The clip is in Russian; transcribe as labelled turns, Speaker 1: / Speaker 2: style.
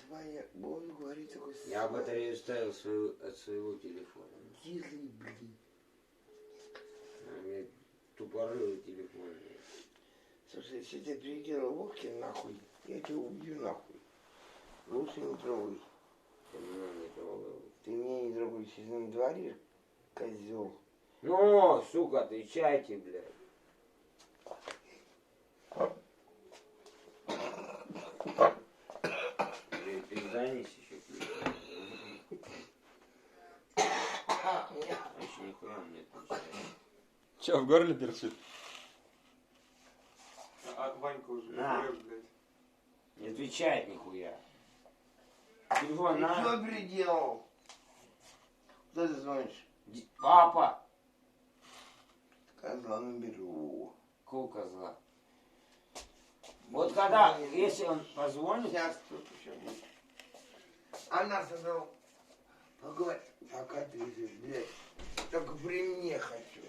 Speaker 1: твоя, он говорит такой...
Speaker 2: Я батарею ставил от своего телефона.
Speaker 1: Тихий, блин.
Speaker 2: У меня тупорылый телефон.
Speaker 1: Слушай, если ты переделал Вовке нахуй, я тебя убью нахуй. Лучше не трогай.
Speaker 2: Ты меня не трогал.
Speaker 1: Ты меня не трогай, если на дворе, козел.
Speaker 2: Ну, сука, отвечайте, блядь. Блядь, ты занись еще, блядь. Вообще нихуя мне отвечает.
Speaker 3: Че, в горле перчит?
Speaker 4: А Ванька уже
Speaker 2: На.
Speaker 4: умрет, блядь.
Speaker 2: Не отвечает нихуя. Телефон
Speaker 1: Ты
Speaker 2: на.
Speaker 1: что переделал? Кто ты звонишь?
Speaker 2: Папа.
Speaker 1: Козла наберу.
Speaker 2: Какого козла? Вот когда, если он позвонит,
Speaker 1: Сейчас тут еще будет. Она сказала, поговори, пока ты, блядь, только при мне хочу.